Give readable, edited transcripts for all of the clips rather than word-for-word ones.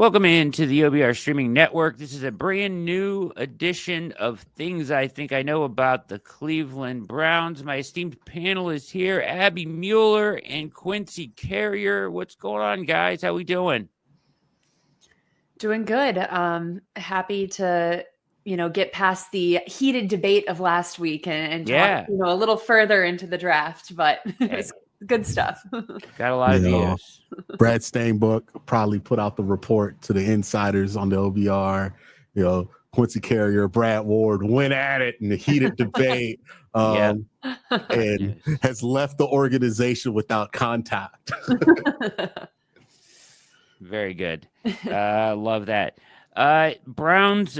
Welcome into the OBR streaming network. This is a brand new edition of Things I Think I Know About the Cleveland Browns. My esteemed panel is here, Abby Mueller and Quincy Carrier. What's going on, guys? How we doing? Doing good. Happy to, get past the heated debate of last week and talk, a little further into the draft, but it's good stuff. Got a lot of views. Brad Stainbook probably put out the report to the insiders on the OBR. Quincy Carrier, Brad Ward went at it in the heated debate and has left the organization without contact. Very good. Love that. Browns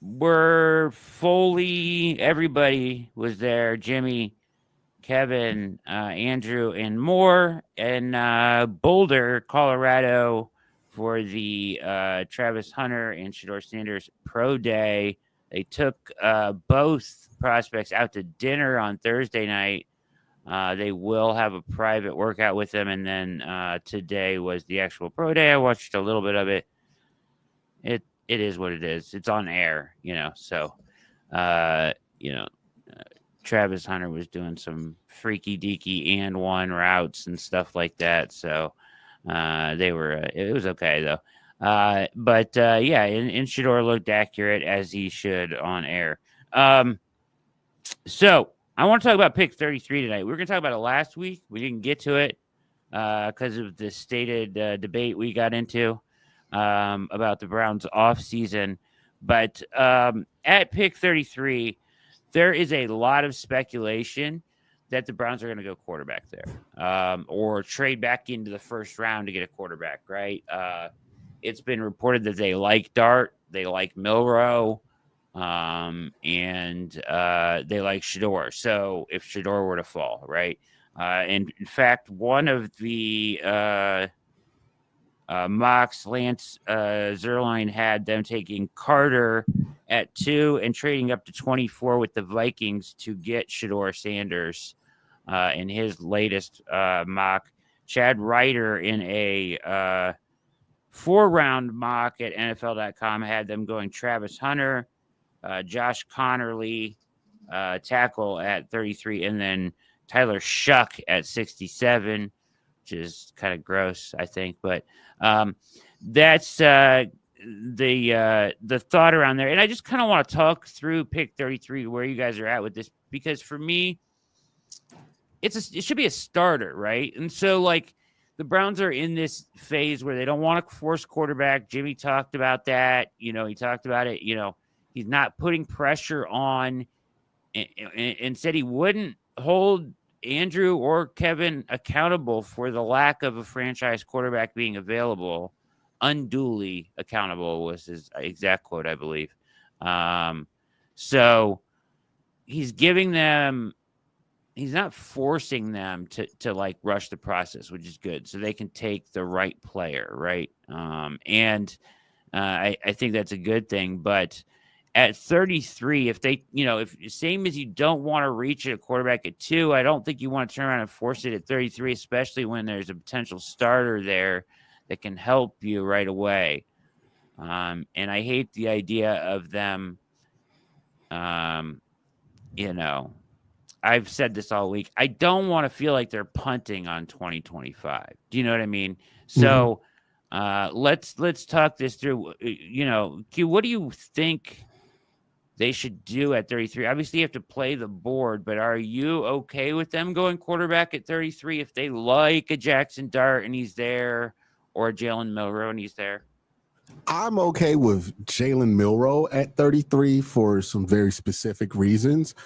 were fully, everybody was there. Jimmy, Kevin, Andrew, and more in Boulder, Colorado for the Travis Hunter and Shedeur Sanders Pro Day. They took both prospects out to dinner on Thursday night. They will have a private workout with them, and then today was the actual Pro Day. I watched a little bit of it. It is what it is. It's on air, so Travis Hunter was doing some freaky deaky and one routes and stuff like that. So they were, it was okay though. But and Shedeur looked accurate as he should on air. So I want to talk about pick 33 tonight. We were going to talk about it last week. We didn't get to it because of the stated debate we got into about the Browns off season. But at pick 33, there is a lot of speculation that the Browns are going to go quarterback there or trade back into the first round to get a quarterback, right? It's been reported that they like Dart, they like Milroe, and they like Shedeur. So if Shedeur were to fall, right? And in fact, one of the mocks, Lance Zierlein had them taking Carter at 2 and trading up to 24 with the Vikings to get Shedeur Sanders in his latest mock. Chad Ryder in a 4-round mock at NFL.com had them going Travis Hunter, Josh Connerly, tackle at 33, and then Tyler Shuck at 67, which is kind of gross, I think. But that's the thought around there. And I just kind of want to talk through pick 33, where you guys are at with this, because for me, it should be a starter, right? And so, like, the Browns are in this phase where they don't want to force quarterback. Jimmy talked about that. He talked about it. He's not putting pressure on and said he wouldn't hold Andrew or Kevin accountable for the lack of a franchise quarterback being available. Unduly accountable was his exact quote, I believe. So he's giving them, he's not forcing them to like rush the process, which is good. So they can take the right player, right? And I think that's a good thing. But at 33, if they, if same as you don't want to reach at a quarterback at 2, I don't think you want to turn around and force it at 33, especially when there's a potential starter there that can help you right away. And I hate the idea of them, I've said this all week. I don't want to feel like they're punting on 2025. Do you know what I mean? So let's talk this through. Q, what do you think they should do at 33? Obviously, you have to play the board, but are you okay with them going quarterback at 33 if they like a Jackson Dart and he's there, or a Jalen Milroe and he's there? I'm okay with Jalen Milroe at 33 for some very specific reasons.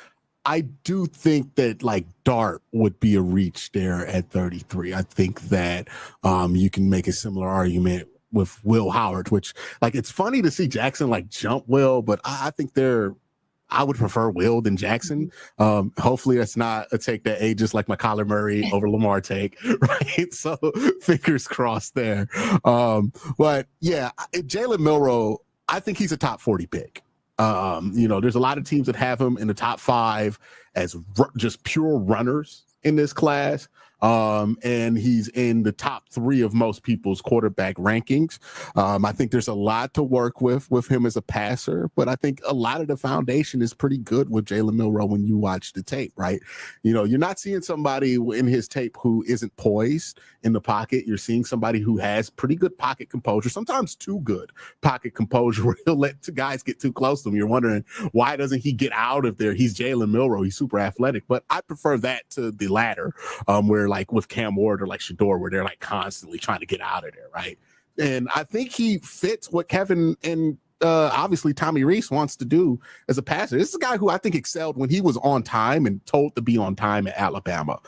I do think that like Dart would be a reach there at 33. I think that you can make a similar argument with Will Howard, which like it's funny to see Jackson like jump Will, but I think I would prefer Will than Jackson. Hopefully that's not a take that ages like my Kyler Murray over Lamar take, right? So fingers crossed there. But yeah, Jalen Milroe, I think he's a top 40 pick. There's a lot of teams that have him in the top 5 as just pure runners in this class. And he's in the top 3 of most people's quarterback rankings. I think there's a lot to work with him as a passer, but I think a lot of the foundation is pretty good with Jalen Milroe when you watch the tape, right? You're not seeing somebody in his tape who isn't poised in the pocket. You're seeing somebody who has pretty good pocket composure, sometimes too good pocket composure, where he'll let 2 guys get too close to him. You're wondering, why doesn't he get out of there? He's Jalen Milroe. He's super athletic, but I prefer that to the latter, where like with Cam Ward or like Shador, where they're like constantly trying to get out of there, right? And I think he fits what Kevin and obviously Tommy Rees wants to do as a passer. This is a guy who I think excelled when he was on time and told to be on time at Alabama.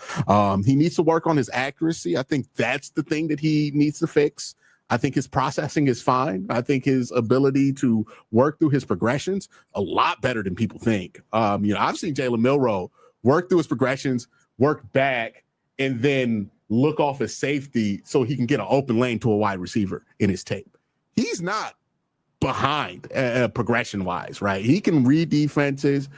He needs to work on his accuracy. I think that's the thing that he needs to fix. I think his processing is fine. I think his ability to work through his progressions a lot better than people think. I've seen Jalen Milroe work through his progressions, work back, and then look off his safety so he can get an open lane to a wide receiver in his tape. He's not behind progression-wise, right? He can read defenses,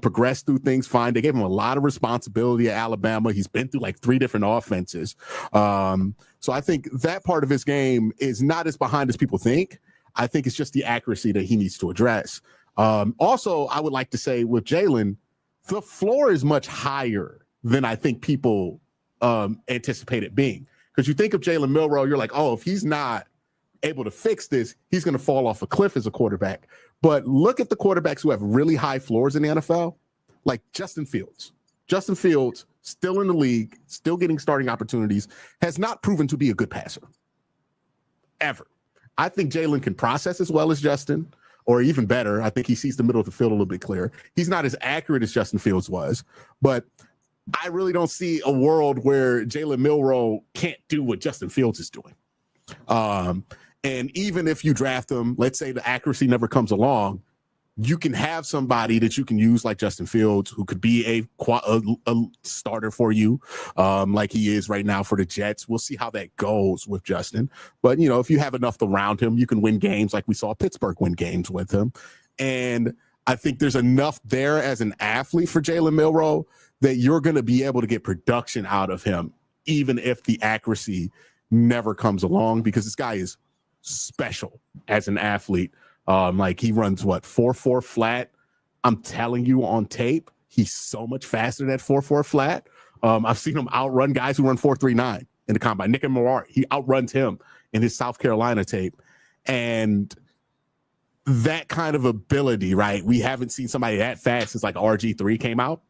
progress through things fine. They gave him a lot of responsibility at Alabama. He's been through like 3 different offenses. So I think that part of his game is not as behind as people think. I think it's just the accuracy that he needs to address. Also, I would like to say with Jalen, the floor is much higher than I think people anticipate it being. Because you think of Jalen Milroe, you're like, oh, if he's not able to fix this, he's going to fall off a cliff as a quarterback. But look at the quarterbacks who have really high floors in the NFL, like Justin Fields. Justin Fields, still in the league, still getting starting opportunities, has not proven to be a good passer. Ever. I think Jalen can process as well as Justin, or even better. I think he sees the middle of the field a little bit clearer. He's not as accurate as Justin Fields was, but I really don't see a world where Jalen Milroe can't do what Justin Fields is doing. And even if you draft him, let's say the accuracy never comes along, you can have somebody that you can use like Justin Fields, who could be a starter for you, like he is right now for the Jets. We'll see how that goes with Justin. But, if you have enough around him, you can win games like we saw Pittsburgh win games with him. And I think there's enough there as an athlete for Jalen Milroe that you're going to be able to get production out of him, even if the accuracy never comes along, because this guy is special as an athlete. Like he runs 4.4 flat. I'm telling you on tape, he's so much faster than that 4.4 flat. I've seen him outrun guys who run 4.39 in the combine. Nick and Morar, he outruns him in his South Carolina tape. And that kind of ability, right? We haven't seen somebody that fast since like RG3 came out.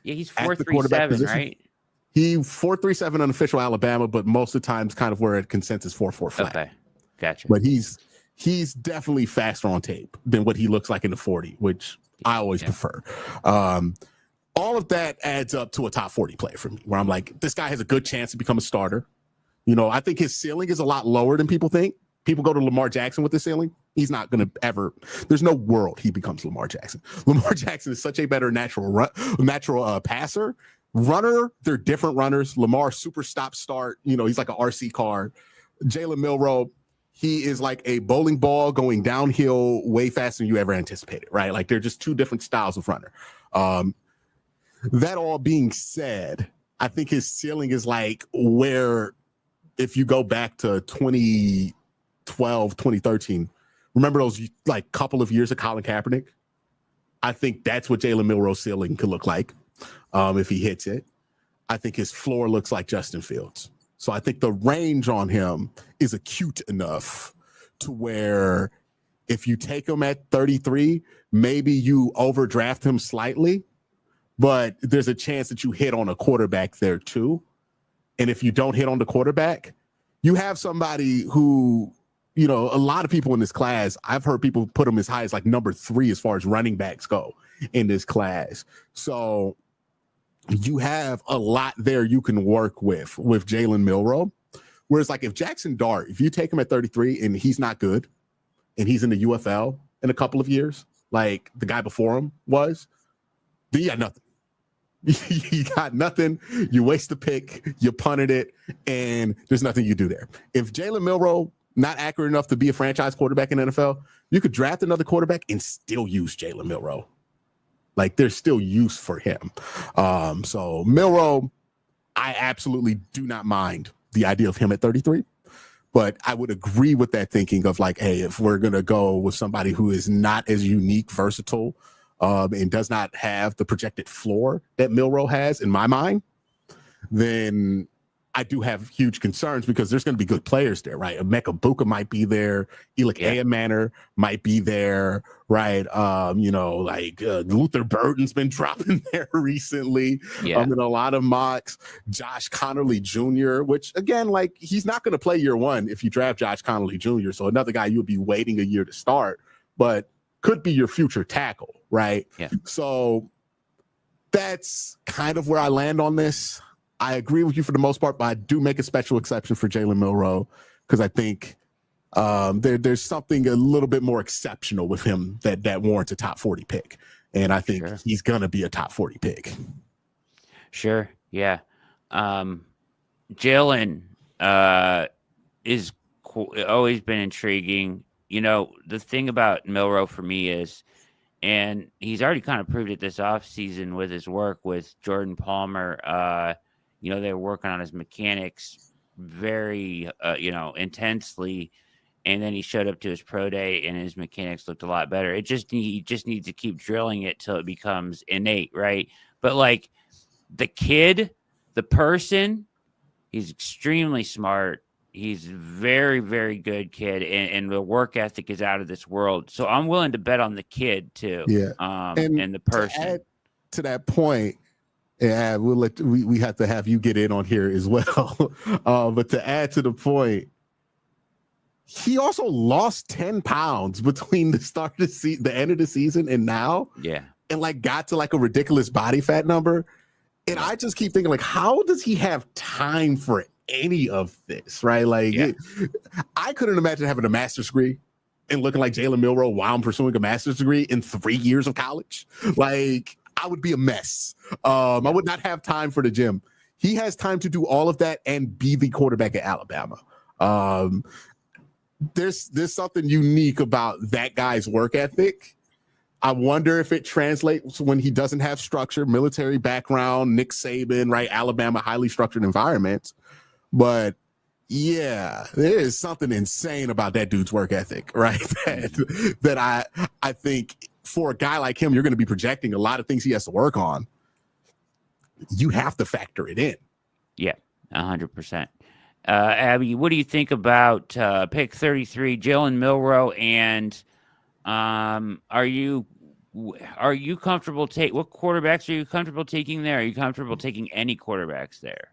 Yeah, he's 4.37, right? He 4.37 unofficial Alabama, but most of the times kind of where at consensus 4.4 flat. Okay, gotcha. But he's definitely faster on tape than what he looks like in the 40, which I always prefer. All of that adds up to a top 40 player for me, where I'm like, this guy has a good chance to become a starter. I think his ceiling is a lot lower than people think. People go to Lamar Jackson with the ceiling. He's not going to ever. There's no world he becomes Lamar Jackson. Lamar Jackson is such a better natural passer. Runner, they're different runners. Lamar, super stop start. He's like an RC car. Jalen Milroe, he is like a bowling ball going downhill way faster than you ever anticipated, right? Like they're just 2 different styles of runner. That all being said, I think his ceiling is like where, if you go back to 2012, 2013, remember those like couple of years of Colin Kaepernick? I think that's what Jalen Milroe's ceiling could look like if he hits it. I think his floor looks like Justin Fields. So I think the range on him is acute enough to where if you take him at 33, maybe you overdraft him slightly, but there's a chance that you hit on a quarterback there too. And if you don't hit on the quarterback, you have somebody who, a lot of people in this class, I've heard people put him as high as like number 3 as far as running backs go in this class. So you have a lot there you can work with Jalen Milroe. Whereas like if Jackson Dart, if you take him at 33 and he's not good and he's in the UFL in a couple of years, like the guy before him was, then you got nothing. You got nothing. You waste the pick, you punted it, and there's nothing you do there. If Jalen Milroe not accurate enough to be a franchise quarterback in the NFL, you could draft another quarterback and still use Jalen Milroe. Like there's still use for him. So Milroe, I absolutely do not mind the idea of him at 33. But I would agree with that thinking of like, hey, if we're going to go with somebody who is not as unique, versatile, and does not have the projected floor that Milroe has in my mind, then I do have huge concerns because there's going to be good players there, right? Emeka Buka might be there. Elik Eyamanor might be there, right? Luther Burton's been dropping there recently in a lot of mocks. Josh Connerly Jr., which, again, like, he's not going to play year one if you draft Josh Connerly Jr., so another guy you'll be waiting a year to start, but could be your future tackle, right? Yeah. So that's kind of where I land on this. I agree with you for the most part, but I do make a special exception for Jalen Milroe because I think there's something a little bit more exceptional with him that warrants a top 40 pick. And I think he's going to be a top 40 pick. Sure. Yeah. Jalen is always been intriguing. You know, the thing about Milroe for me is, and he's already kind of proved it this offseason with his work with Jordan Palmer, they were working on his mechanics very, intensely. And then he showed up to his pro day and his mechanics looked a lot better. He just needs to keep drilling it till it becomes innate, right? But like the kid, the person, he's extremely smart. He's very, very good kid. And the work ethic is out of this world. So I'm willing to bet on the kid too. Yeah. And the person. To add to that point, yeah, we have to have you get in on here as well. But to add to the point, he also lost 10 pounds between the start of the end of the season and now. Yeah. And like got to like a ridiculous body fat number. And I just keep thinking, like, how does he have time for any of this? Right. Like I couldn't imagine having a master's degree and looking like Jalen Milroe while I'm pursuing a master's degree in 3 years of college. Like, I would be a mess. I would not have time for the gym. He has time to do all of that and be the quarterback at Alabama. There's something unique about that guy's work ethic. I wonder if it translates when he doesn't have structure, military background, Nick Saban, right? Alabama, highly structured environment. But yeah, there is something insane about that dude's work ethic, right? that I think for a guy like him, you're going to be projecting a lot of things he has to work on. You have to factor it in. Yeah, 100%. Abby, what do you think about pick 33, Jalen Milroe, and are you comfortable what quarterbacks are you comfortable taking there? Are you comfortable taking any quarterbacks there?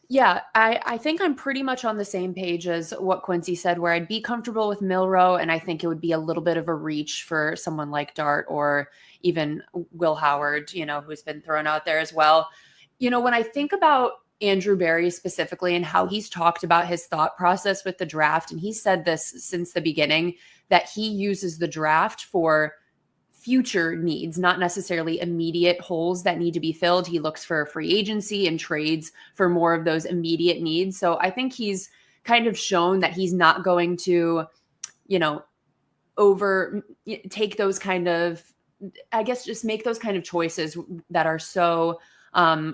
Yeah, I think I'm pretty much on the same page as what Quincy said, where I'd be comfortable with Milroe, and I think it would be a little bit of a reach for someone like Dart or even Will Howard, who's been thrown out there as well. When I think about Andrew Berry specifically and how he's talked about his thought process with the draft, and he said this since the beginning, that he uses the draft for future needs, not necessarily immediate holes that need to be filled. He looks for free agency and trades for more of those immediate needs. So I think he's kind of shown that he's not going to, take those kind of, just make those kind of choices that are so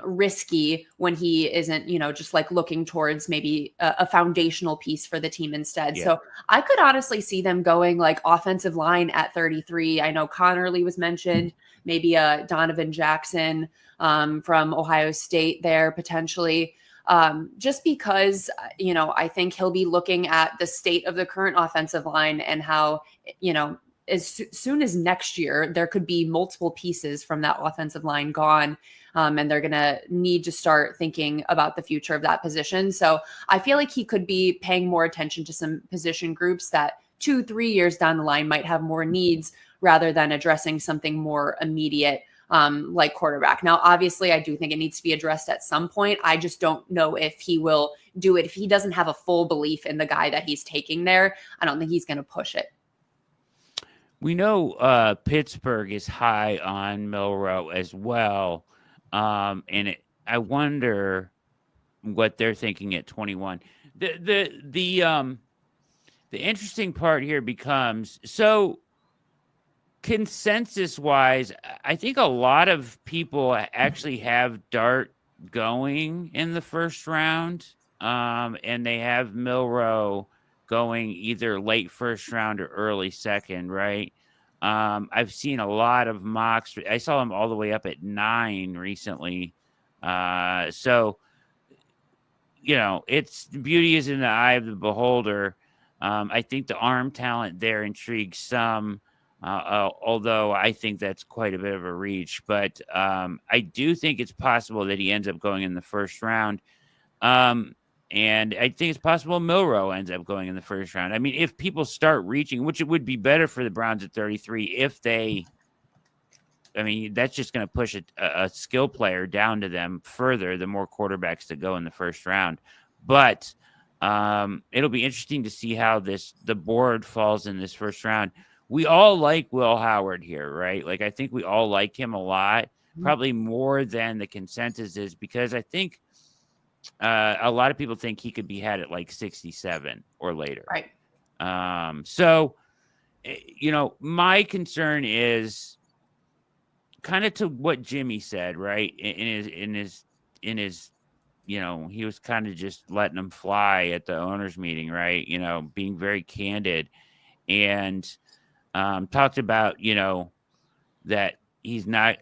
risky when he isn't, just like looking towards maybe a foundational piece for the team instead. Yeah. So I could honestly see them going like offensive line at 33. I know Connerly was mentioned, maybe a Donovan Jackson from Ohio State there potentially. Just because, I think he'll be looking at the state of the current offensive line and how, as soon as next year, there could be multiple pieces from that offensive line gone. And they're going to need to start thinking about the future of that position. So I feel like he could be paying more attention to some position groups that 2-3 years down the line might have more needs rather than addressing something more immediate like quarterback. Now, obviously, I do think it needs to be addressed at some point. I just don't know if he will do it. If he doesn't have a full belief in the guy that he's taking there, I don't think he's going to push it. We know Pittsburgh is high on Milroe as well. I wonder what they're thinking at 21. The interesting part here becomes, so consensus wise, I think a lot of people actually have Dart going in the first round, and they have Milroe going either late first round or early second, right? I've seen a lot of mocks. I saw him all the way up at 9 recently. So, it's beauty is in the eye of the beholder. I think the arm talent there intrigues some, although I think that's quite a bit of a reach. But I do think it's possible that he ends up going in the first round. And I think it's possible Milroe ends up going in the first round. I mean, if people start reaching, which it would be better for the Browns at 33 if they, I mean, that's just going to push a skill player down to them further, the more quarterbacks that go in the first round. But it'll be interesting to see how the board falls in this first round. We all like Will Howard here, right? Like, I think we all like him a lot, probably more than the consensus is, because I think a lot of people think he could be had at like 67 or later. Right. So, my concern is kind of to what Jimmy said, right? In his, he was kind of just letting them fly at the owners meeting, right? Being very candid, and talked about, that he's not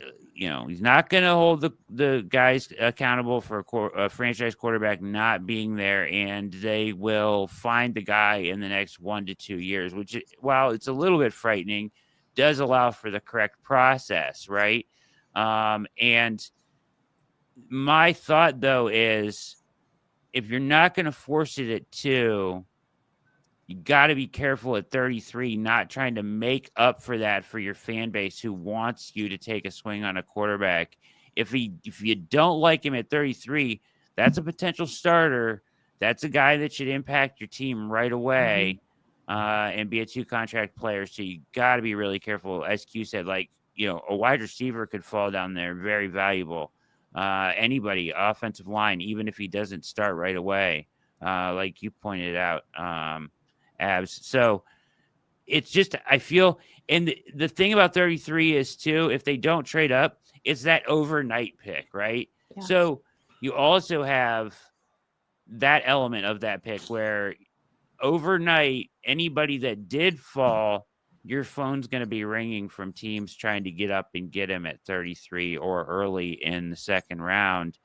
going to hold the guys accountable for a franchise quarterback not being there, and they will find the guy in the next 1 to 2 years, which, while it's a little bit frightening, does allow for the correct process, right? And my thought, though, is if you're not going to force it at 2, you got to be careful at 33, not trying to make up for that for your fan base who wants you to take a swing on a quarterback. If you don't like him at 33, that's a potential starter. That's a guy that should impact your team right away, and be a 2-contract player. So you got to be really careful. As Q said, like, a wide receiver could fall down there, very valuable. Anybody, offensive line, even if he doesn't start right away, like you pointed out, Abs. So it's just, I feel, and the thing about 33 is too, if they don't trade up, it's that overnight pick, right? Yeah. So you also have that element of that pick where overnight, anybody that did fall, your phone's going to be ringing from teams trying to get up and get him at 33 or early in the second round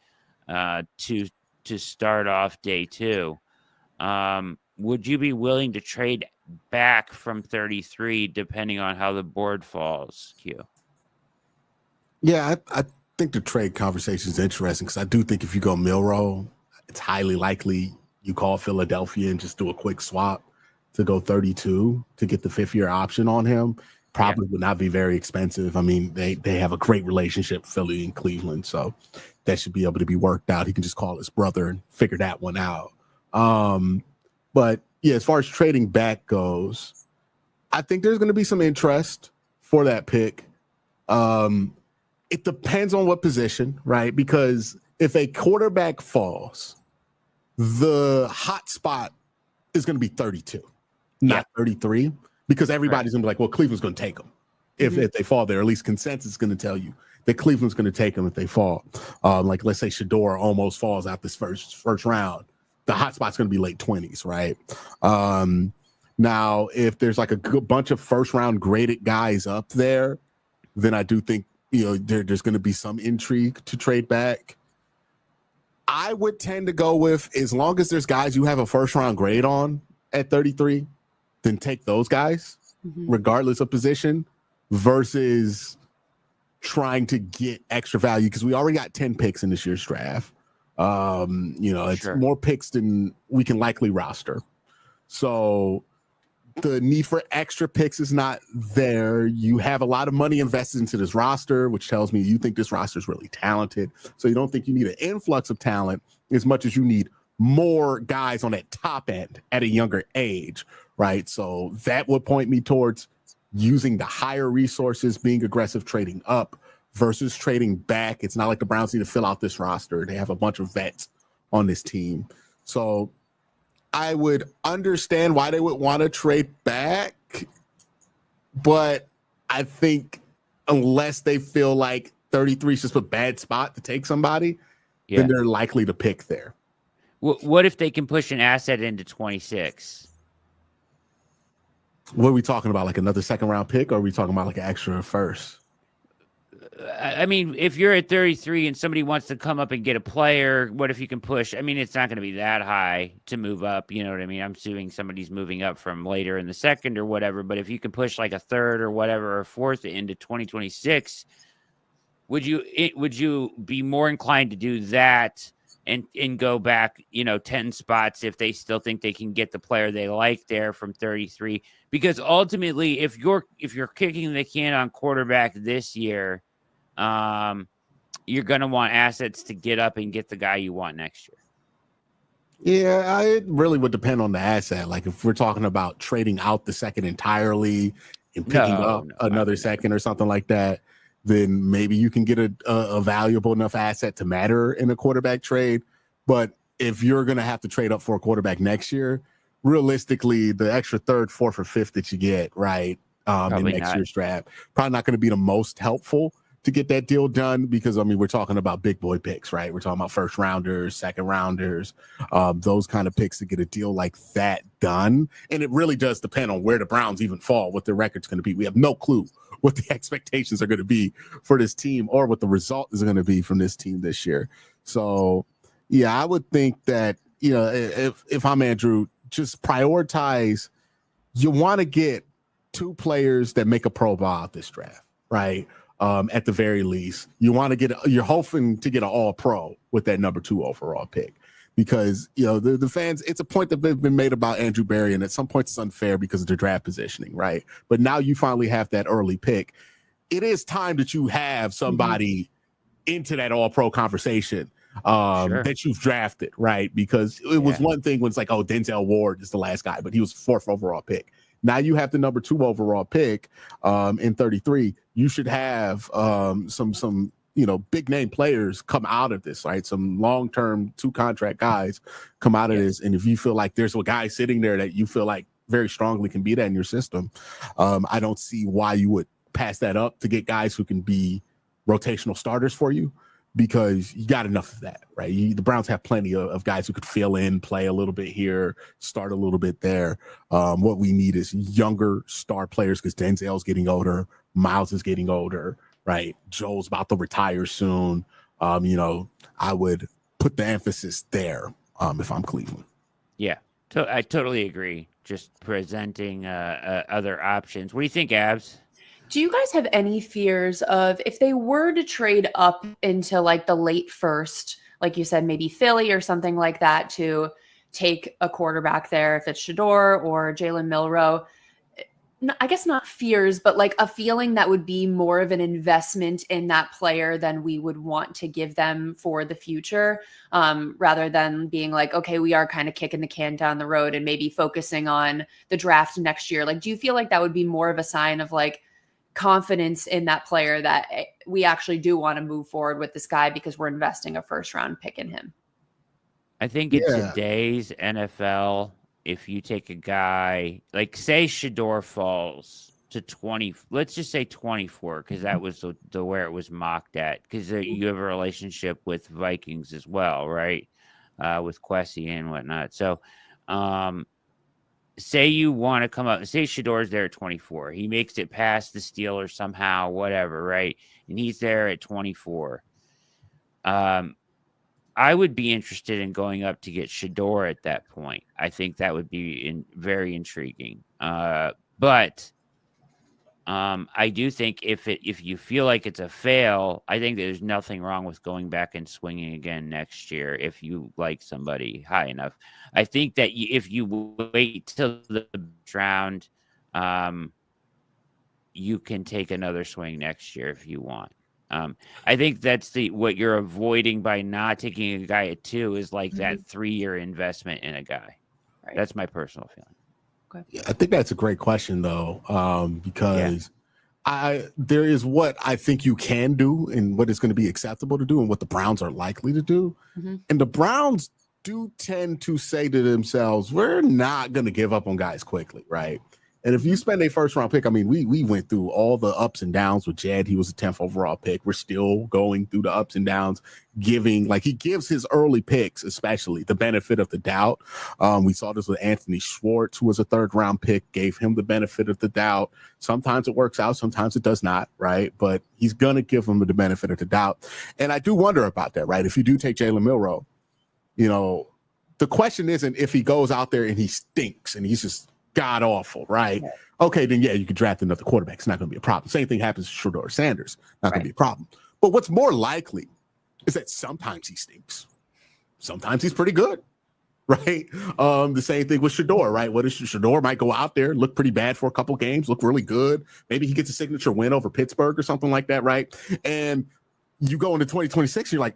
to start off day 2. Would you be willing to trade back from 33 depending on how the board falls, Q? Yeah, I think the trade conversation is interesting because I do think if you go Milroe, it's highly likely you call Philadelphia and just do a quick swap to go 32 to get the 5th-year option on him. Probably would not be very expensive. I mean, they have a great relationship, Philly and Cleveland, so that should be able to be worked out. He can just call his brother and figure that one out. But yeah, as far as trading back goes, I think there's going to be some interest for that pick. It depends on what position, right? Because if a quarterback falls, the hot spot is going to be 32, not 33, because everybody's going to be like, well, Cleveland's going to take them if they fall there. At least consensus is going to tell you that Cleveland's going to take them if they fall. Like, let's say Shador almost falls out this first round. The hot spot's going to be late 20s, right? Now, if there's like a bunch of first-round graded guys up there, then I do think, there's going to be some intrigue to trade back. I would tend to go with, as long as there's guys you have a first-round grade on at 33, then take those guys, regardless of position, versus trying to get extra value, because we already got 10 picks in this year's draft. It's more picks than we can likely roster. So the need for extra picks is not there. You have a lot of money invested into this roster, which tells me you think this roster is really talented. So you don't think you need an influx of talent as much as you need more guys on that top end at a younger age, right? So that would point me towards using the higher resources, being aggressive, trading up, versus trading back. It's not like the Browns need to fill out this roster. They have a bunch of vets on this team. So I would understand why they would want to trade back, but I think unless they feel like 33 is just a bad spot to take somebody, then they're likely to pick there. What if they can push an asset into 26? What are we talking about? Like another second round pick, or are we talking about like an extra first? I mean, if you're at 33 and somebody wants to come up and get a player, what if you can push? I mean, it's not going to be that high to move up. You know what I mean? I'm assuming somebody's moving up from later in the second or whatever. But if you can push like a third or whatever, or fourth into 2026, would you be more inclined to do that and go back, 10 spots if they still think they can get the player they like there from 33? Because ultimately, if you're kicking the can on quarterback this year, you're going to want assets to get up and get the guy you want next year. Yeah, it really would depend on the asset. Like if we're talking about trading out the second entirely and picking up another second or something like that, then maybe you can get a valuable enough asset to matter in a quarterback trade. But if you're going to have to trade up for a quarterback next year, realistically, the extra third, fourth, or fifth that you get, right, in next year's draft, probably not going to be the most helpful to get that deal done, because, I mean, we're talking about big boy picks, right? We're talking about first rounders, second rounders, those kind of picks to get a deal like that done. And it really does depend on where the Browns even fall, what their record's going to be. We have no clue what the expectations are going to be for this team or what the result is going to be from this team this year. So, yeah, I would think that, if I'm Andrew, just prioritize. You want to get two players that make a Pro Bowl out this draft, right? At the very least, you're hoping to get an All-Pro with that number 2 overall pick, because the fans. It's a point that they've been made about Andrew Berry, and at some points it's unfair because of the draft positioning, right? But now you finally have that early pick. It is time that you have somebody into that All-Pro conversation that you've drafted, right? Because it was one thing when it's like, oh, Denzel Ward is the last guy, but he was 4th overall pick. Now you have the number 2 overall pick in 33. You should have some big name players come out of this, right? Some long-term 2 contract guys come out of this. And if you feel like there's a guy sitting there that you feel like very strongly can be that in your system, I don't see why you would pass that up to get guys who can be rotational starters for you, because you got enough of that, right? The Browns have plenty of guys who could fill in, play a little bit here, start a little bit there. What we need is younger star players, because Denzel's getting older, Miles is getting older, right? Joel's about to retire soon. I would put the emphasis there if I'm Cleveland. Yeah, I totally agree. Just presenting other options. What do you think, Abs? Do you guys have any fears of, if they were to trade up into like the late first, like you said, maybe Philly or something like that, to take a quarterback there, if it's Shedeur or Jalen Milroe? I guess not fears, but like a feeling that would be more of an investment in that player than we would want to give them for the future, rather than being like, okay, we are kind of kicking the can down the road and maybe focusing on the draft next year. Like, do you feel like that would be more of a sign of like confidence in that player, that we actually do want to move forward with this guy because we're investing a first round pick in him? I think in today's NFL, if you take a guy like, say, Shedeur falls to 20, let's just say 24, because that was the where it was mocked at, because you have a relationship with Vikings as well, right? With Quincy and whatnot. So, say you want to come up and say Shedeur's there at 24. He makes it past the Steelers somehow, whatever, right? And he's there at 24. I would be interested in going up to get Shedeur at that point. I think that would be very intriguing. But I do think if you feel like it's a fail, I think there's nothing wrong with going back and swinging again next year if you like somebody high enough. I think that if you wait till the round, you can take another swing next year if you want. I think that's what you're avoiding by not taking a guy at 2 is like that 3-year investment in a guy. Right. That's my personal feeling. Okay. Yeah, I think that's a great question, though, because there is what I think you can do and what is going to be acceptable to do and what the Browns are likely to do. And the Browns do tend to say to themselves, we're not going to give up on guys quickly, right? And if you spend a first round pick, I mean, we went through all the ups and downs with Jed. He was a 10th overall pick. We're still going through the ups and downs, he gives his early picks, especially, the benefit of the doubt. We saw this with Anthony Schwartz, who was a 3rd round pick, gave him the benefit of the doubt. Sometimes it works out, sometimes it does not, right? But he's going to give him the benefit of the doubt. And I do wonder about that, right? If you do take Jalen Milroe, the question isn't if he goes out there and he stinks and he's just god awful, right? Okay, then you could draft another quarterback. It's not going to be a problem. Same thing happens to Shedeur Sanders. Not going to be a problem. But what's more likely is that sometimes he stinks. Sometimes he's pretty good, right? The same thing with Shedeur, right? What is Shedeur might go out there, look pretty bad for a couple games, look really good. Maybe he gets a signature win over Pittsburgh or something like that, right? And you go into 2026, you're like,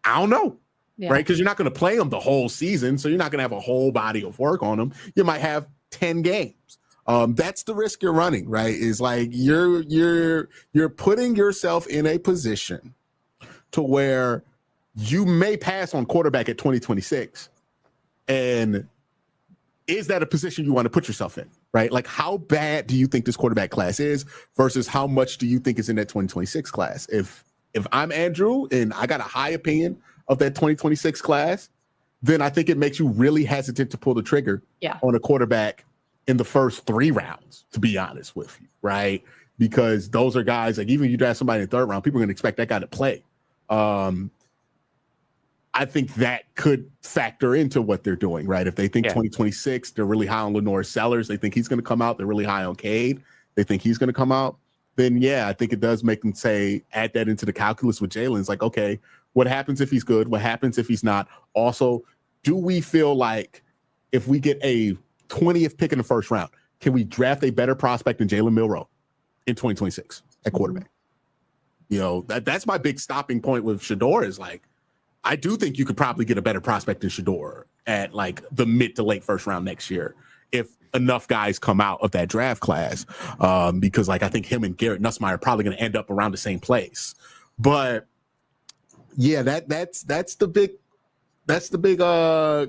I don't know. Yeah. Right? Because you're not going to play them the whole season, so you're not going to have a whole body of work on them. You might have 10 games. That's the risk you're running, right? Is like you're putting yourself in a position to where you may pass on quarterback at 2026. And is that a position you want to put yourself in, right? Like, how bad do you think this quarterback class is versus how much do you think is in that 2026 class? If I'm Andrew and I got a high opinion of that 2026 class, then I think it makes you really hesitant to pull the trigger on a quarterback in the first 3 rounds, to be honest with you, right? Because those are guys, like, even if you draft somebody in the 3rd round, people are going to expect that guy to play. I think that could factor into what they're doing, right? If they think 2026, they're really high on Lenore Sellers, they think he's going to come out, they're really high on Cade, they think he's going to come out, then I think it does make them add that into the calculus with Jalen. It's like, okay, what happens if he's good? What happens if he's not? Also, do we feel like if we get a 20th pick in the 1st round, can we draft a better prospect than Jalen Milroe in 2026 at quarterback? That's my big stopping point with Shedeur is like, I do think you could probably get a better prospect than Shedeur at like the mid to late 1st round next year if enough guys come out of that draft class, because like I think him and Garrett Nussmeier are probably going to end up around the same place. But that's the big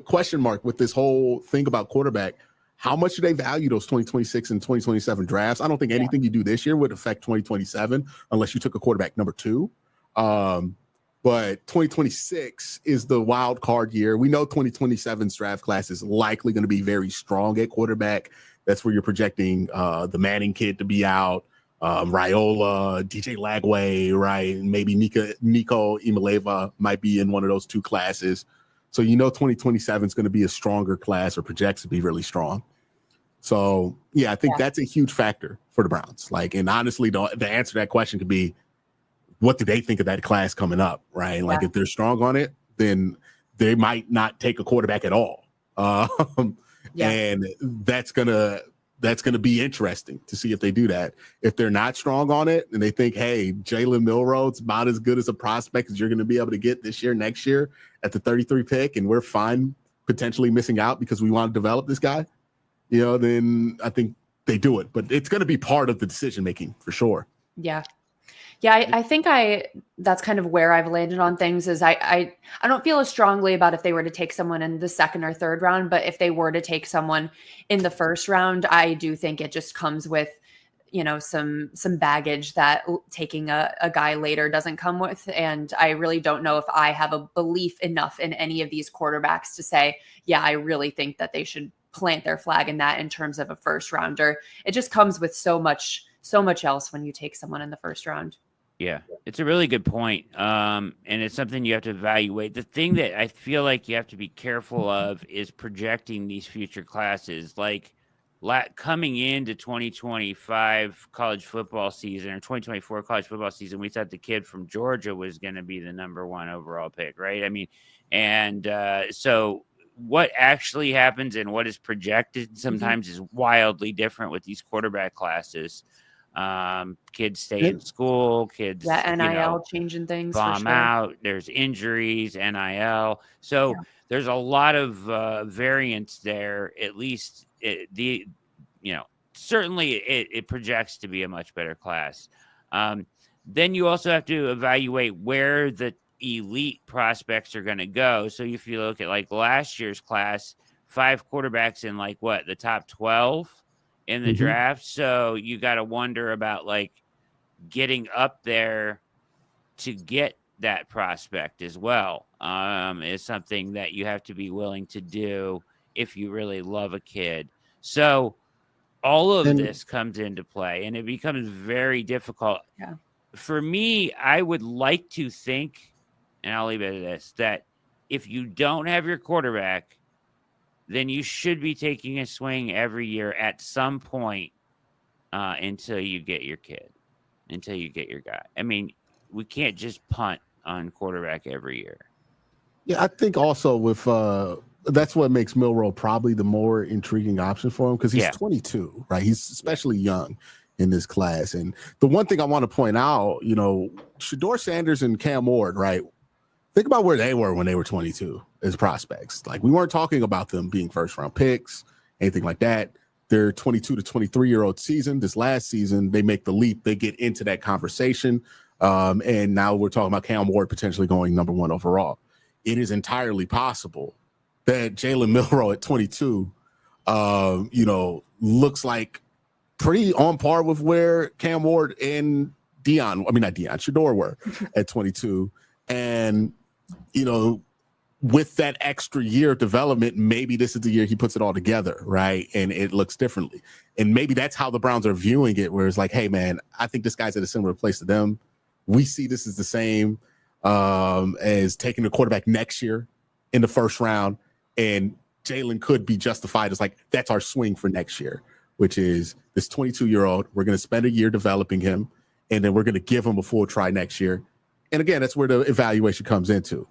question mark with this whole thing about quarterback. How much do they value those 2026 and 2027 drafts? I don't think anything you do this year would affect 2027 unless you took a quarterback number 2. But 2026 is the wild card year. We know 2027's draft class is likely going to be very strong at quarterback. That's where you're projecting the Manning kid to be out, Raiola, DJ Lagway, right? Maybe Nico Imaleva might be in one of those 2 classes. So 2027 is going to be a stronger class, or projects to be really strong. So I think that's a huge factor for the Browns. Like, and honestly, the answer to that question could be, what do they think of that class coming up, right? Like, if they're strong on it, then they might not take a quarterback at all. And that's gonna be interesting to see if they do that. If they're not strong on it and they think, hey, Jalen Milroe's about as good as a prospect as you're going to be able to get this year, next year at the 33 pick, and we're fine potentially missing out because we want to develop this guy, then I think they do it. But it's going to be part of the decision making for sure. Yeah. I think that's kind of where I've landed on things is I don't feel as strongly about if they were to take someone in the 2nd or 3rd round, but if they were to take someone in the 1st round, I do think it just comes with, some baggage that taking a guy later doesn't come with. And I really don't know if I have a belief enough in any of these quarterbacks to say, I really think that they should plant their flag in that in terms of a 1st rounder. It just comes with so much else when you take someone in the 1st round. Yeah, it's a really good point. And it's something you have to evaluate. The thing that I feel like you have to be careful of is projecting these future classes. Like coming into 2025 college football season or 2024 college football season, we thought the kid from Georgia was going to be the number 1 overall pick, right? I mean, and so what actually happens and what is projected sometimes is wildly different with these quarterback classes. Kids stay in school, kids NIL changing things, bomb out, there's injuries, NIL. So there's a lot of variance there. At least certainly it projects to be a much better class. Then you also have to evaluate where the elite prospects are going to go. So if you look at like last year's class, 5 quarterbacks in like the top 12, in the draft. So you got to wonder about like getting up there to get that prospect as well. Is something that you have to be willing to do if you really love a kid. So all of this comes into play, and it becomes very difficult. Yeah. For me, I would like to think, and I'll leave it at this, that if you don't have your quarterback, then you should be taking a swing every year at some point until you get your kid, until you get your guy. I mean, we can't just punt on quarterback every year. Yeah, I think also with that's what makes Milroe probably the more intriguing option for him, because he's 22, right? He's especially young in this class. And the one thing I want to point out, Shedeur Sanders and Cam Ward, right? Think about where they were when they were 22 as prospects. Like, we weren't talking about them being first round picks, anything like that. Their 22 to 23-year-old season, this last season, they make the leap. They get into that conversation. And now we're talking about Cam Ward potentially going number 1 overall. It is entirely possible that Jalen Milroe at 22, looks like pretty on par with where Cam Ward and Shedeur were at 22. And, with that extra year of development, maybe this is the year he puts it all together, right? And it looks differently. And maybe that's how the Browns are viewing it, where it's like, hey, man, I think this guy's at a similar place to them. We see this as the same as taking the quarterback next year in the first round. And Jalen could be justified as like, that's our swing for next year, which is this 22-year-old. We're going to spend a year developing him, and then we're going to give him a full try next year. And again, that's where the evaluation comes into.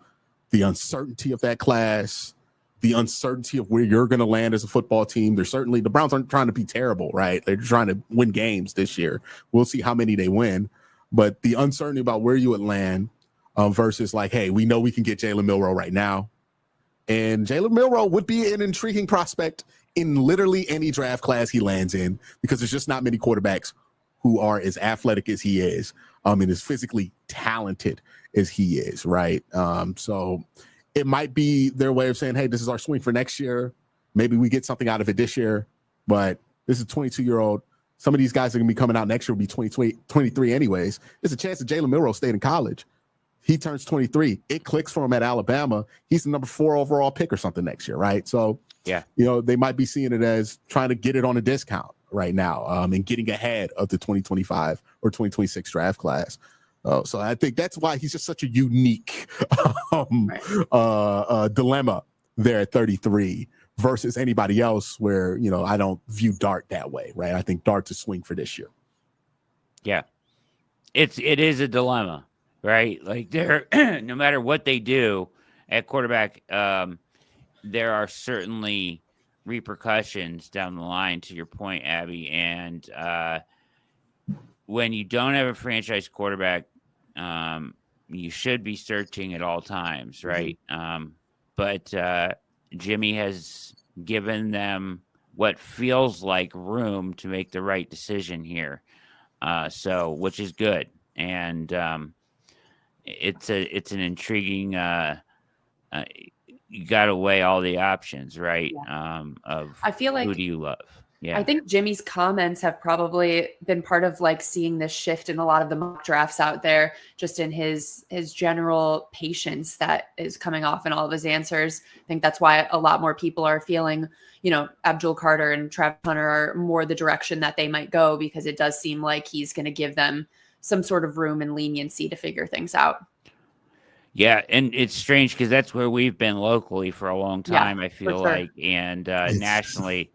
The uncertainty of that class, the uncertainty of where you're going to land as a football team. The Browns aren't trying to be terrible, right? They're trying to win games this year. We'll see how many they win. But the uncertainty about where you would land versus like, hey, we know we can get Jalen Milroe right now. And Jalen Milroe would be an intriguing prospect in literally any draft class he lands in, because there's just not many quarterbacks who are as athletic as he is and as physically talented as he is, right? So it might be their way of saying, hey, this is our swing for next year. Maybe we get something out of it this year, but this is a 22-year-old. Some of these guys are going to be coming out next year will be 23 anyways. There's a chance that Jalen Milroe stayed in college. He turns 23. It clicks for him at Alabama. He's the number 4 overall pick or something next year, right? So, they might be seeing it as trying to get it on a discount right now and getting ahead of the 2025 or 2026 draft class. So I think that's why he's just such a unique dilemma there at 33 versus anybody else where, I don't view Dart that way, right? I think Dart's a swing for this year. Yeah. It is a dilemma, right? Like they're no matter what they do at quarterback, there are certainly repercussions down the line, to your point, Abby. And when you don't have a franchise quarterback, you should be searching at all times, right? But Jimmy has given them what feels like room to make the right decision here. Which is good. And it's an intriguing, you got to weigh all the options, right? I feel like, who do you love? Yeah. I think Jimmy's comments have probably been part of like seeing this shift in a lot of the mock drafts out there, just in his general patience that is coming off in all of his answers. I think that's why a lot more people are feeling, Abdul Carter and Travis Hunter are more the direction that they might go, because it does seem like he's going to give them some sort of room and leniency to figure things out. Yeah, and it's strange because that's where we've been locally for a long time, I feel like, and nationally.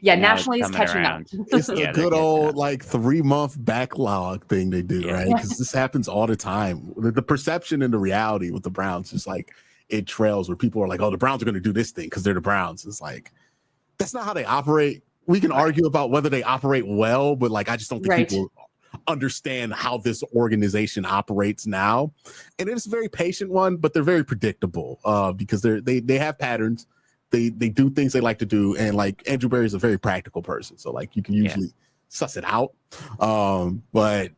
Nationally is catching around. up. It's the good old 3-month backlog thing they do, right? Because this happens all the time. The perception and the reality with the Browns is like it trails, where people are like, oh, the Browns are going to do this thing because they're the Browns. It's like, that's not how they operate. We can argue about whether they operate well, but I just don't think people understand how this organization operates now. And it's a very patient one, but they're very predictable because they have patterns. They do things they like to do, and Andrew Berry is a very practical person, so you can usually suss it out. But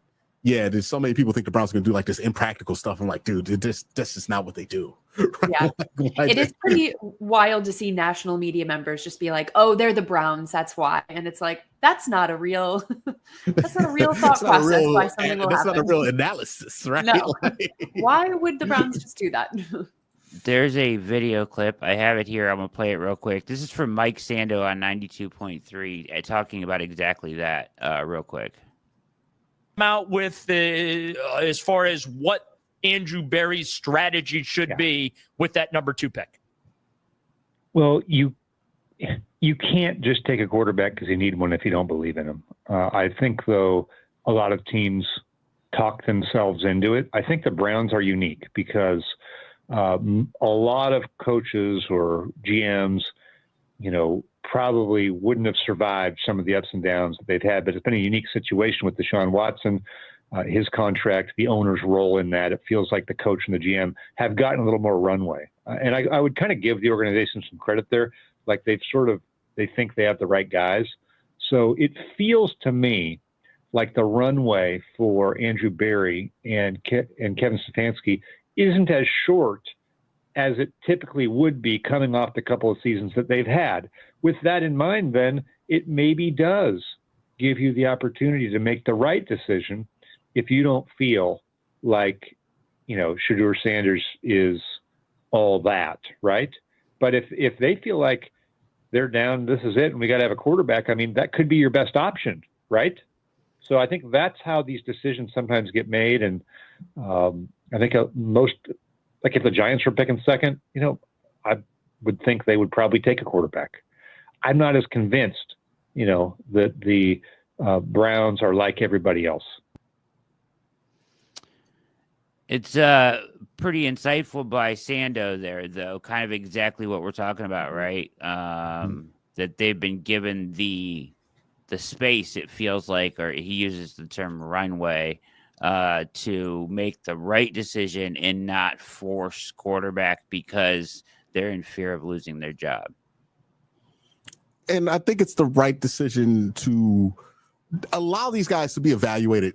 yeah, there's so many people think the Browns are going to do like this impractical stuff. I'm like, dude, this is not what they do. Yeah, it is pretty wild to see national media members just be like, "Oh, they're the Browns, that's why," and it's like that's not a real thought process. Why something will happen? That's not a real analysis, right? No. Why would the Browns just do that? There's a video clip. I have it here. I'm going to play it real quick. This is from Mike Sando on 92.3 talking about exactly that real quick. Out with as far as what Andrew Berry's strategy should be with that number 2 pick. Well, you can't just take a quarterback because you need one if you don't believe in him. I think, though, a lot of teams talk themselves into it. I think the Browns are unique because a lot of coaches or GMs, probably wouldn't have survived some of the ups and downs that they've had, but it's been a unique situation with Deshaun Watson, his contract, the owner's role in that. It feels like the coach and the GM have gotten a little more runway. And I would kind of give the organization some credit there. Like they think they have the right guys. So it feels to me like the runway for Andrew Berry and Kevin Stefanski isn't as short as it typically would be coming off the couple of seasons that they've had. With that in mind, then, it maybe does give you the opportunity to make the right decision if you don't feel like, Shedeur Sanders is all that, right? But if they feel like they're down, this is it, and we got to have a quarterback, I mean, that could be your best option, right? So I think that's how these decisions sometimes get made. And I think like if the Giants were picking second, I would think they would probably take a quarterback. I'm not as convinced, that the Browns are like everybody else. It's pretty insightful by Sando there, though, kind of exactly what we're talking about, right? That they've been given the space, it feels like, or he uses the term runway, to make the right decision and not force quarterback because they're in fear of losing their job. And I think it's the right decision to allow these guys to be evaluated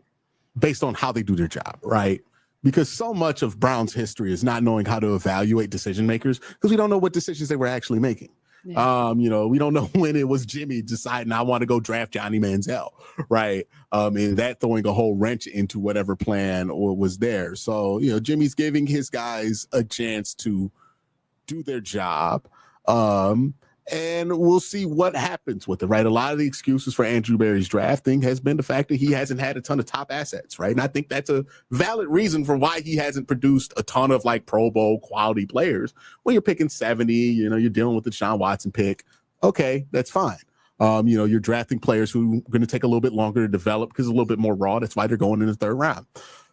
based on how they do their job, right? Because so much of Brown's history is not knowing how to evaluate decision makers because we don't know what decisions they were actually making. Yeah. We don't know when it was Jimmy deciding I want to go draft Johnny Manziel, right? And that throwing a whole wrench into whatever plan or was there. So, Jimmy's giving his guys a chance to do their job. And we'll see what happens with it, right? A lot of the excuses for Andrew Berry's drafting has been the fact that he hasn't had a ton of top assets, right? And I think that's a valid reason for why he hasn't produced a ton of like Pro Bowl quality players. When you're picking 70, you're dealing with the Deshaun Watson pick. Okay, that's fine. You're drafting players who are going to take a little bit longer to develop because it's a little bit more raw. That's why they're going in the 3rd round.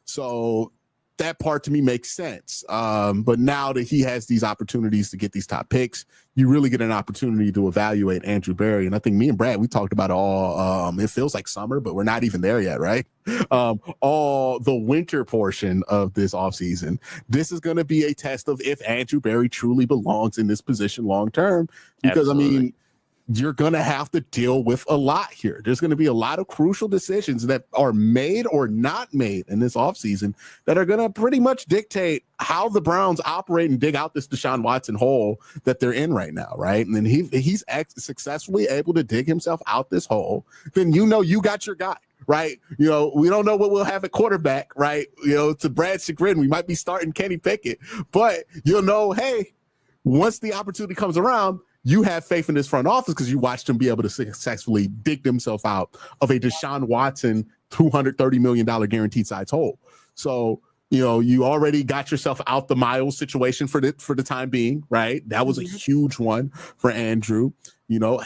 So that part to me makes sense. But now that he has these opportunities to get these top picks, you really get an opportunity to evaluate Andrew Berry. And I think me and Brad, we talked about it all. It feels like summer, but we're not even there yet, right? All the winter portion of this offseason. This is going to be a test of if Andrew Berry truly belongs in this position long term. Because, Absolutely. You're going to have to deal with a lot here. There's going to be a lot of crucial decisions that are made or not made in this offseason that are going to pretty much dictate how the Browns operate and dig out this Deshaun Watson hole that they're in right now, right? And then he's successfully able to dig himself out this hole. Then you got your guy, right? We don't know what we'll have at quarterback, right? To Brad's chagrin, we might be starting Kenny Pickett, but hey, once the opportunity comes around, you have faith in this front office because you watched them be able to successfully dig themselves out of a Deshaun Watson $230 million guaranteed size hole. So, you already got yourself out the Miles situation for the time being, right? That was a huge one for Andrew,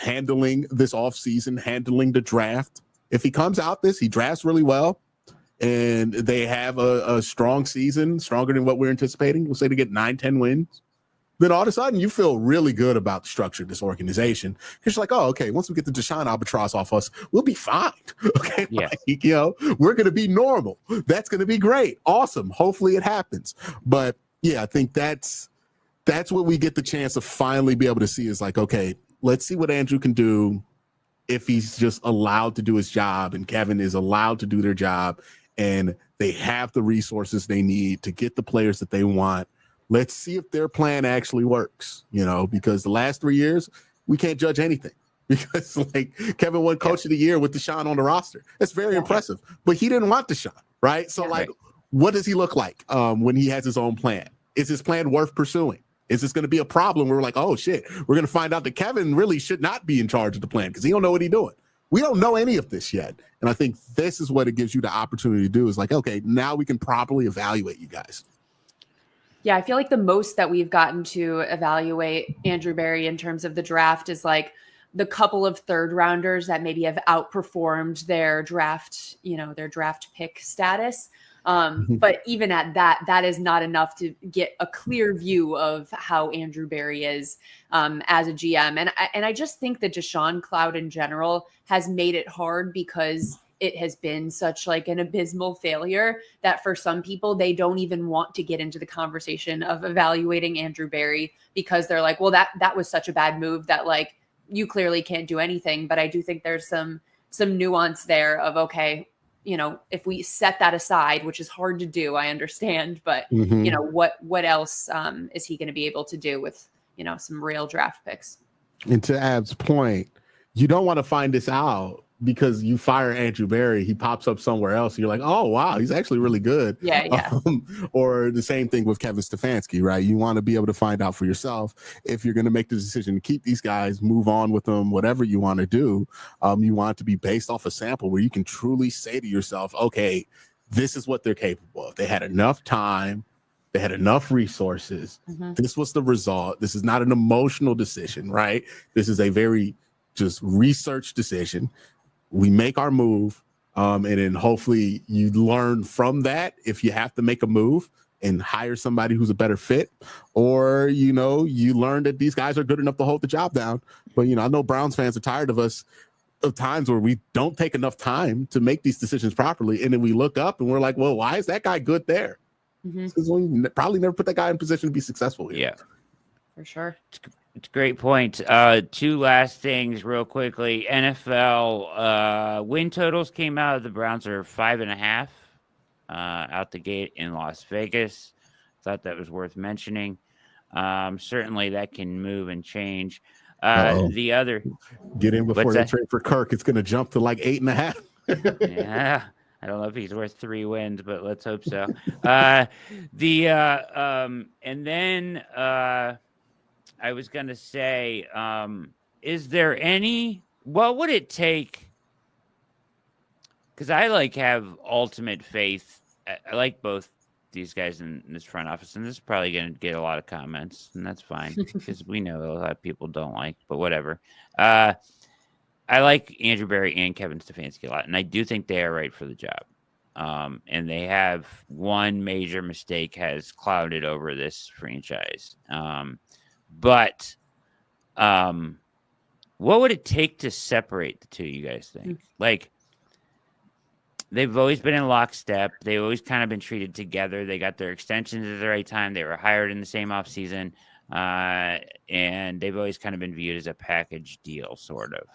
handling this offseason, handling the draft. If he comes out he drafts really well and they have a strong season, stronger than what we're anticipating. We'll say to get 9-10 wins. Then all of a sudden you feel really good about the structure of this organization because you're like, oh, okay, once we get the Deshaun albatross off us, we'll be fine. Okay, yeah. We're going to be normal. That's going to be great. Awesome. Hopefully it happens. But yeah, I think that's what we get the chance to finally be able to see is like, okay, let's see what Andrew can do if he's just allowed to do his job and Kevin is allowed to do their job and they have the resources they need to get the players that they want. Let's see if their plan actually works, because the last 3 years, we can't judge anything because Kevin won coach of the year with Deshaun on the roster. That's very impressive, but he didn't want Deshaun, right? So what does he look like when he has his own plan? Is his plan worth pursuing? Is this going to be a problem where we're like, oh shit, we're going to find out that Kevin really should not be in charge of the plan because he don't know what he's doing. We don't know any of this yet. And I think this is what it gives you the opportunity to do is okay, now we can properly evaluate you guys. Yeah, I feel like the most that we've gotten to evaluate Andrew Berry in terms of the draft is the couple of third rounders that maybe have outperformed their draft, their draft pick status. But even at that is not enough to get a clear view of how Andrew Berry is as a GM. And I just think the Deshaun cloud in general has made it hard because it has been such an abysmal failure that for some people, they don't even want to get into the conversation of evaluating Andrew Berry because they're like, well, that was such a bad move that you clearly can't do anything. But I do think there's some nuance there of, okay, if we set that aside, which is hard to do, I understand, but what else is he going to be able to do with, some real draft picks? And to Ab's point, you don't want to find this out because you fire Andrew Berry, he pops up somewhere else. And you're like, oh, wow, he's actually really good. Yeah. Or the same thing with Kevin Stefanski, right? You want to be able to find out for yourself if you're going to make the decision to keep these guys, move on with them, whatever you want to do. You want it to be based off a sample where you can truly say to yourself, okay, this is what they're capable of. They had enough time. They had enough resources. This was the result. This is not an emotional decision, right? This is a very just research decision. We make our move, and then hopefully you learn from that if you have to make a move and hire somebody who's a better fit, or, you learn that these guys are good enough to hold the job down. But, I know Browns fans are tired of times where we don't take enough time to make these decisions properly. And then we look up and we're like, well, why is that guy good there? Because we probably never put that guy in position to be successful here. Yeah, for sure. It's a great point. Two last things real quickly. NFL win totals came out. The Browns are 5.5 out the gate in Las Vegas. Thought that was worth mentioning. Certainly that can move and change. The other get in before they trade for Kirk. It's going to jump to 8.5. Yeah. I don't know if he's worth 3 wins, but let's hope so. And then I was going to say, is there what would it take? Because I have ultimate faith. I like both these guys in this front office, and this is probably going to get a lot of comments, and that's fine because we know a lot of people don't like, but whatever. I like Andrew Berry and Kevin Stefanski a lot, and I do think they are right for the job. And they have one major mistake has clouded over this franchise. But what would it take to separate the two, you guys think? They've always been in lockstep. They've always kind of been treated together. They got their extensions at the right time. They were hired in the same offseason. And they've always kind of been viewed as a package deal, sort of.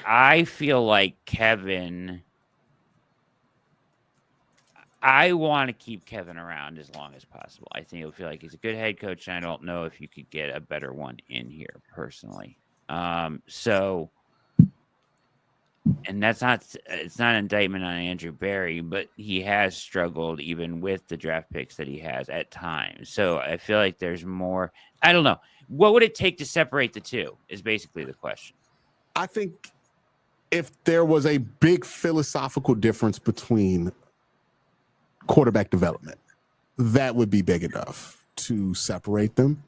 I feel like Kevin, I want to keep Kevin around as long as possible. I think he'll feel like he's a good head coach, and I don't know if you could get a better one in here personally. And it's not an indictment on Andrew Berry, but he has struggled even with the draft picks that he has at times. So I feel like there's more. I don't know. What would it take to separate the two is basically the question. I think if there was a big philosophical difference between quarterback development, that would be big enough to separate them.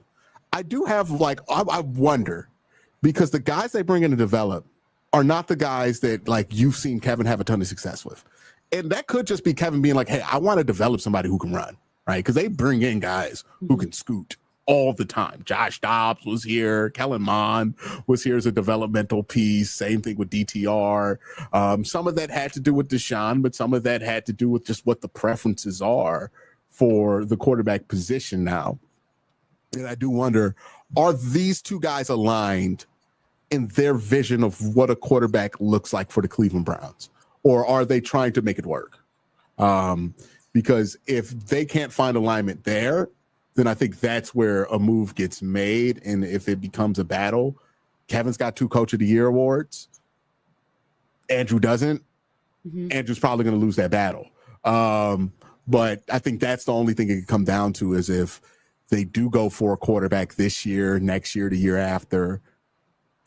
I do have I wonder, because the guys they bring in to develop are not the guys that you've seen Kevin have a ton of success with. And that could just be Kevin being hey, I want to develop somebody who can run, right? Because they bring in guys who can scoot all the time. Josh Dobbs was here. Kellen Mond was here as a developmental piece. Same thing with DTR. Some of that had to do with Deshaun, but some of that had to do with just what the preferences are for the quarterback position now. And I do wonder, are these two guys aligned in their vision of what a quarterback looks like for the Cleveland Browns? or are they trying to make it work? Because if they can't find alignment there, then I think that's where a move gets made. And if it becomes a battle, Kevin's got 2 Coach of the Year awards. Andrew doesn't. Andrew's probably going to lose that battle. But I think that's the only thing it can come down to is if they do go for a quarterback this year, next year, the year after,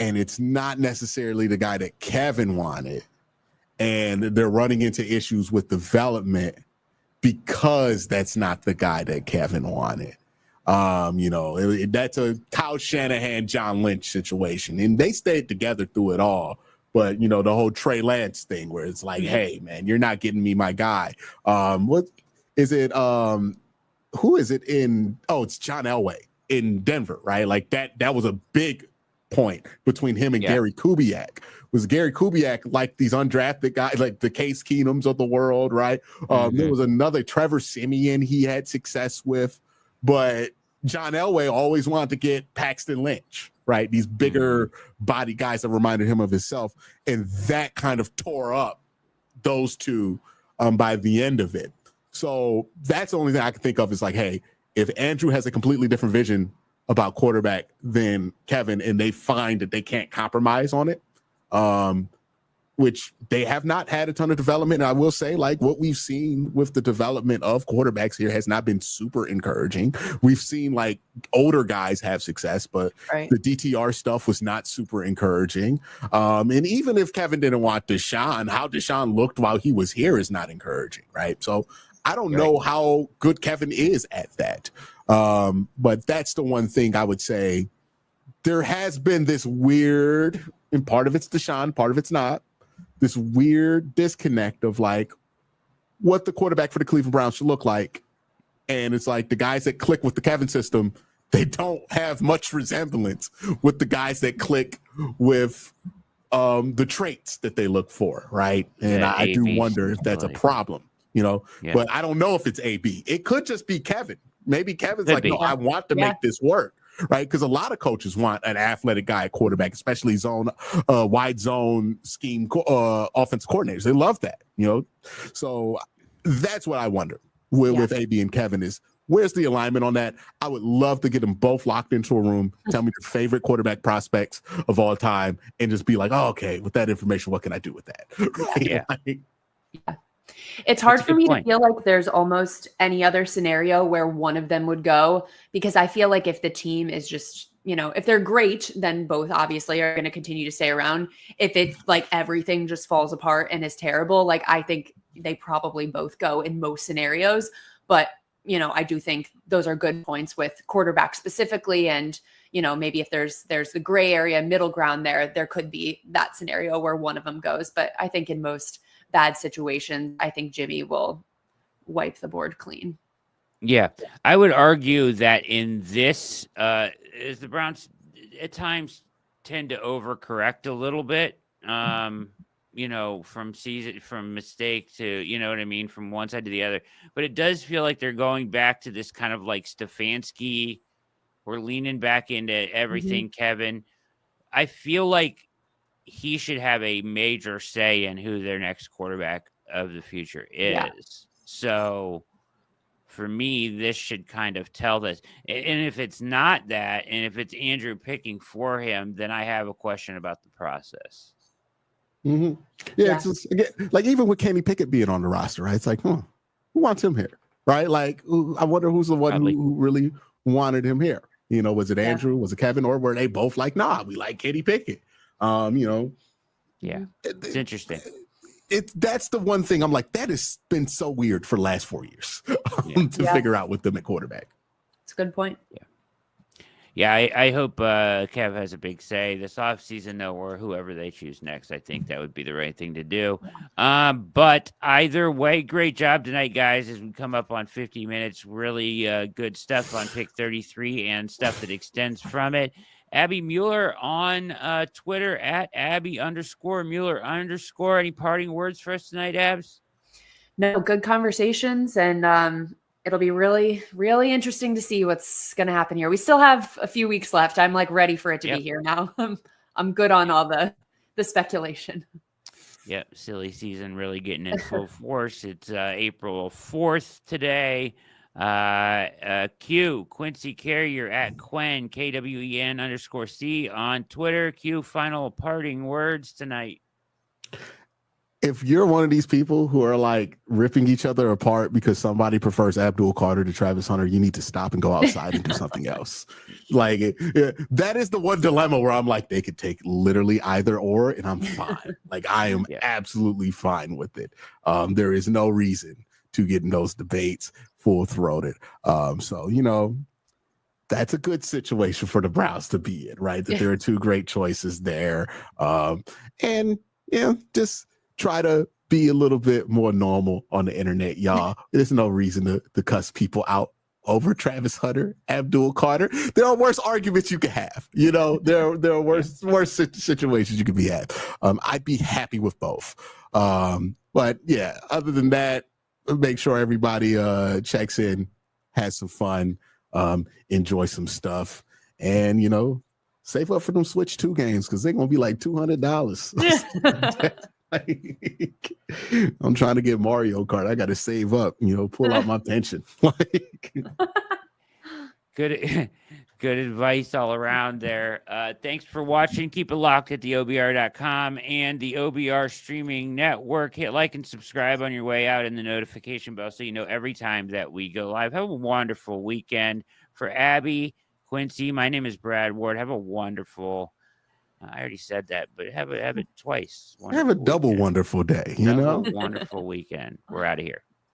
and it's not necessarily the guy that Kevin wanted, and they're running into issues with development because that's not the guy that Kevin wanted. That's a Kyle Shanahan, John Lynch situation, and they stayed together through it all. But, the whole Trey Lance thing where it's like, hey, man, you're not getting me my guy. What is it? Who is it in? Oh, it's John Elway in Denver, right? Like that was a big point between him and Gary Kubiak. Was Gary Kubiak like these undrafted guys, like the Case Keenums of the world, right? There was another Trevor Siemian he had success with, but John Elway always wanted to get Paxton Lynch, right? These bigger body guys that reminded him of himself. And that kind of tore up those two by the end of it. So that's the only thing I can think of is like, hey, if Andrew has a completely different vision about quarterback than Kevin and they find that they can't compromise on it, which they have not had a ton of development. And I will say, like, what we've seen with the development of quarterbacks here has not been super encouraging. We've seen like older guys have success, but the DTR stuff was not super encouraging. And even if Kevin didn't want Deshaun, how Deshaun looked while he was here is not encouraging, right? So I don't know how good Kevin is at that. But that's the one thing I would say. There has been this weird, and part of it's Deshaun, part of it's not, this weird disconnect of like what the quarterback for the Cleveland Browns should look like. And it's like the guys that click with the Kevin system, they don't have much resemblance with the guys that click with the traits that they look for, right? And I do wonder if that's a problem, but I don't know if it's AB. It could just be Kevin. Maybe Kevin's like, no, I want to make this work. Right, because a lot of coaches want an athletic guy at quarterback, especially wide zone scheme offensive coordinators. They love that, So that's what I wonder with AB and Kevin is where's the alignment on that? I would love to get them both locked into a room, tell me their favorite quarterback prospects of all time, and just be like, oh, okay, with that information, what can I do with that? Right? It's hard for me to feel like there's almost any other scenario where one of them would go, because I feel like if the team is just, if they're great, then both obviously are going to continue to stay around. If it's like everything just falls apart and is terrible, like I think they probably both go in most scenarios. But, I do think those are good points with quarterback specifically. And, maybe if there's the gray area, middle ground there could be that scenario where one of them goes. But I think in most bad situations, I think Jimmy will wipe the board clean. Yeah, I would argue that in this, is the Browns at times tend to overcorrect a little bit, from mistake to, from one side to the other. But it does feel like they're going back to this kind of like Stefanski. We're leaning back into everything, Kevin. I feel like he should have a major say in who their next quarterback of the future is. Yeah. So for me, this should kind of tell this. And if it's not that, and if it's Andrew picking for him, then I have a question about the process. Yeah. It's just, again, like even with Kenny Pickett being on the roster, right? It's like, who wants him here? Right? Like, I wonder who's the one who really wanted him here. Was it Andrew? Was it Kevin? Or were they both like, nah, we like Kenny Pickett? It's interesting. That's the one thing I'm like, that has been so weird for the last 4 years to figure out with them at quarterback. It's a good point. I hope Kev has a big say this offseason, though, or whoever they choose next. I think that would be the right thing to do. But either way, great job tonight, guys, as we come up on 50 minutes. Really good stuff on pick 33 and stuff that extends from it. Abby Mueller on Twitter at Abby_Mueller_. Any parting words for us tonight, Abs? No, good conversations. And it'll be really, really interesting to see what's going to happen here. We still have a few weeks left. I'm like ready for it to be here now. I'm good on all the speculation. Yep, silly season really getting in full force. It's April 4th today. Quincy Carrier at Quen, KWEN_C on Twitter. Q, final parting words tonight. If you're one of these people who are like ripping each other apart because somebody prefers Abdul Carter to Travis Hunter, you need to stop and go outside and do something else. Like that is the one dilemma where I'm like, they could take literally either or, and I'm fine. Like I am absolutely fine with it. There is no reason to get in those debates full throated. So that's a good situation for the Browns to be in, right? That there are two great choices there, and just try to be a little bit more normal on the internet, y'all. There's no reason to cuss people out over Travis Hunter, Abdul Carter. There are worse arguments you could have. There are worse situations you could be at. I'd be happy with both. But yeah, other than that, make sure everybody checks in, has some fun, enjoy some stuff, and save up for them Switch 2 games because they're gonna be like $200. I'm trying to get Mario Kart. I got to save up, pull out my pension. Good advice all around there. Thanks for watching. Keep it locked at theobr.com and the OBR streaming network. Hit like and subscribe on your way out and the notification bell so you know every time that we go live. Have a wonderful weekend. For Abby, Quincy, my name is Brad Ward. Have a wonderful I already said that, but have it twice. Have a double wonderful day, Wonderful weekend. We're out of here.